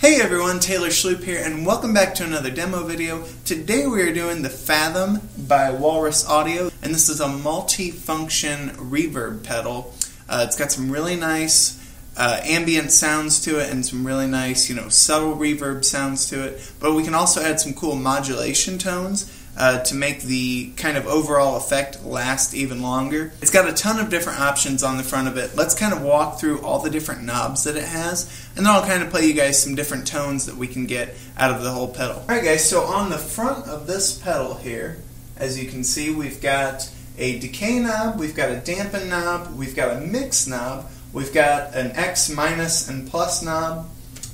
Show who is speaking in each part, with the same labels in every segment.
Speaker 1: Hey everyone, Taylor Schlupp here, and welcome back to another demo video. Today we are doing the Fathom by Walrus Audio, and this is a multi-function reverb pedal. It's got some really nice ambient sounds to it and some really nice, subtle reverb sounds to it, but we can also add some cool modulation tones to make the kind of overall effect last even longer. It's got a ton of different options on the front of it. Let's kind of walk through all the different knobs that it has, and then I'll kind of play you guys some different tones that we can get out of the whole pedal. Alright guys, so on the front of this pedal here, as you can see, we've got a decay knob, we've got a dampen knob, we've got a mix knob, we've got an X, minus, and plus knob,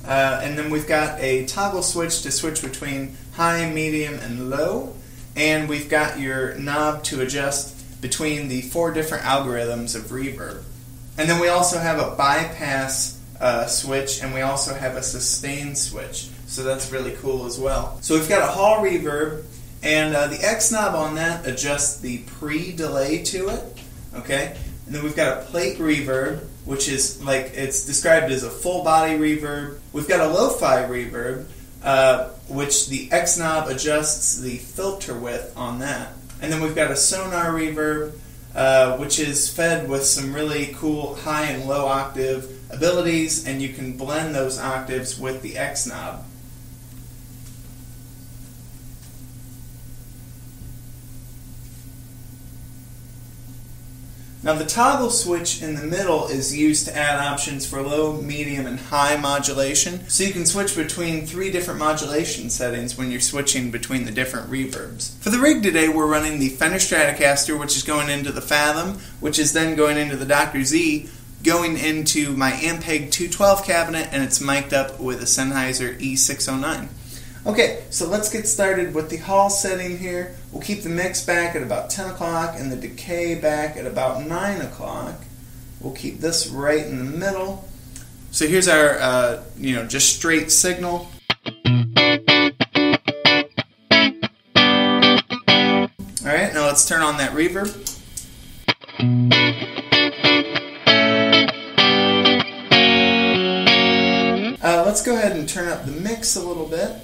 Speaker 1: and then we've got a toggle switch to switch between high, medium, and low. And we've got your knob to adjust between the 4 different algorithms of reverb. And then we also have a bypass switch, and we also have a sustain switch. So that's really cool as well. So we've got a hall reverb, and the X knob on that adjusts the pre-delay to it. Okay? And then we've got a plate reverb, which is it's described as a full body reverb. We've got a lo-fi reverb, which the X knob adjusts the filter width on that. And then we've got a sonar reverb, which is fed with some really cool high and low octave abilities, and you can blend those octaves with the X knob. Now the toggle switch in the middle is used to add options for low, medium, and high modulation. So you can switch between 3 different modulation settings when you're switching between the different reverbs. For the rig today, we're running the Fender Stratocaster, which is going into the Fathom, which is then going into the Dr. Z, going into my Ampeg 212 cabinet, and it's mic'd up with a Sennheiser E609. Okay, so let's get started with the hall setting here. We'll keep the mix back at about 10 o'clock and the decay back at about 9 o'clock. We'll keep this right in the middle. So here's our, just straight signal. Alright, now let's turn on that reverb. Let's go ahead and turn up the mix a little bit.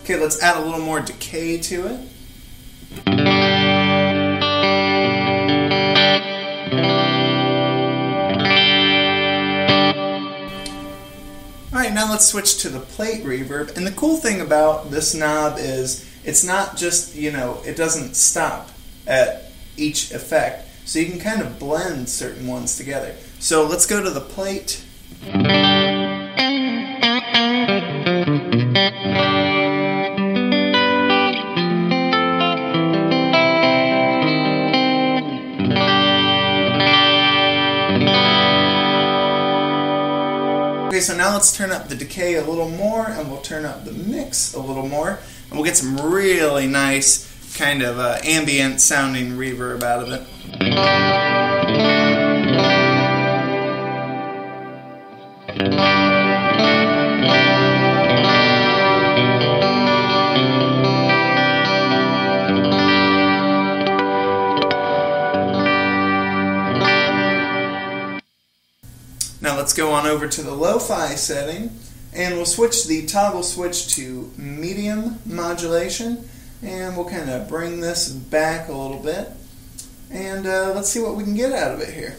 Speaker 1: Okay, let's add a little more decay to it. Alright, now let's switch to the plate reverb. And the cool thing about this knob is it's not just, it doesn't stop at each effect. So you can kind of blend certain ones together. So let's go to the plate. Okay, so now let's turn up the decay a little more, and we'll turn up the mix a little more, and we'll get some really nice kind of ambient sounding reverb out of it. Now let's go on over to the lo-fi setting, and we'll switch the toggle switch to medium modulation, and we'll kind of bring this back a little bit, and let's see what we can get out of it here.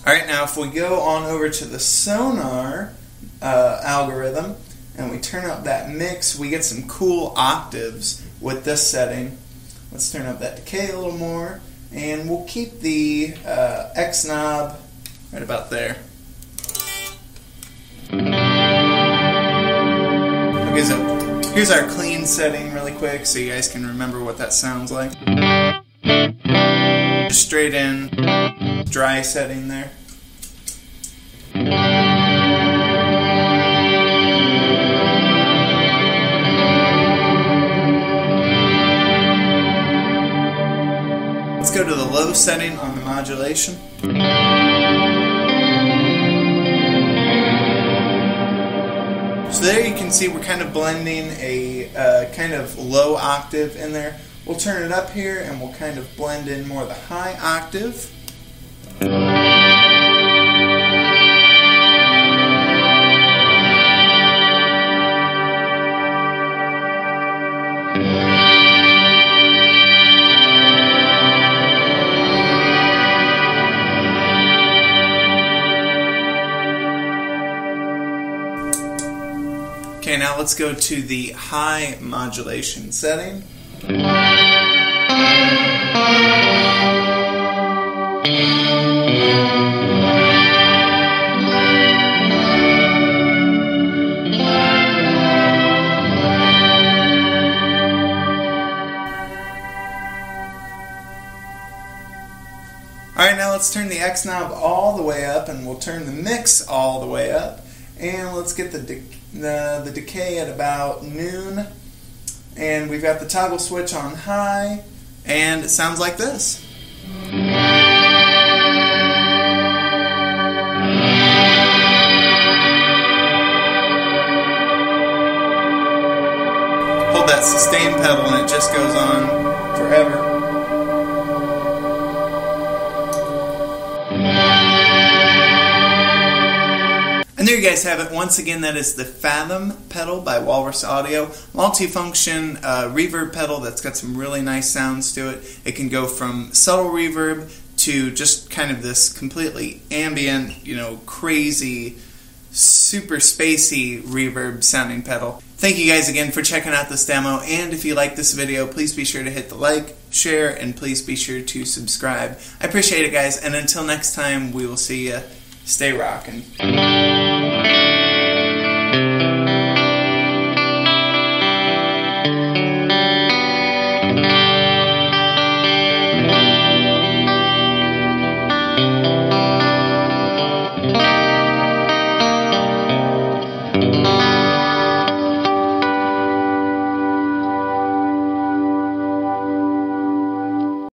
Speaker 1: Alright, now if we go on over to the sonar algorithm and we turn up that mix, we get some cool octaves with this setting. Let's turn up that decay a little more, and we'll keep the X knob right about there. Okay, so Here's our clean setting really quick so you guys can remember what that sounds like. Just straight in, dry setting there. Let's go to the low setting on the modulation. So there you can see we're kind of blending a kind of low octave in there. We'll turn it up here and we'll kind of blend in more of the high octave. Okay, now let's go to the high modulation setting. Alright, now let's turn the X knob all the way up, and we'll turn the mix all the way up. And let's get the decay at about noon. And we've got the toggle switch on high, and it sounds like this. Hold that sustain pedal and it just goes on forever. And there you guys have it. Once again, that is the Fathom pedal by Walrus Audio. Multifunction reverb pedal that's got some really nice sounds to it. It can go from subtle reverb to just kind of this completely ambient, crazy, super spacey reverb sounding pedal. Thank you guys again for checking out this demo, and if you like this video, please be sure to hit the like, share, and please be sure to subscribe. I appreciate it, guys, and until next time, we will see you. Stay rockin'.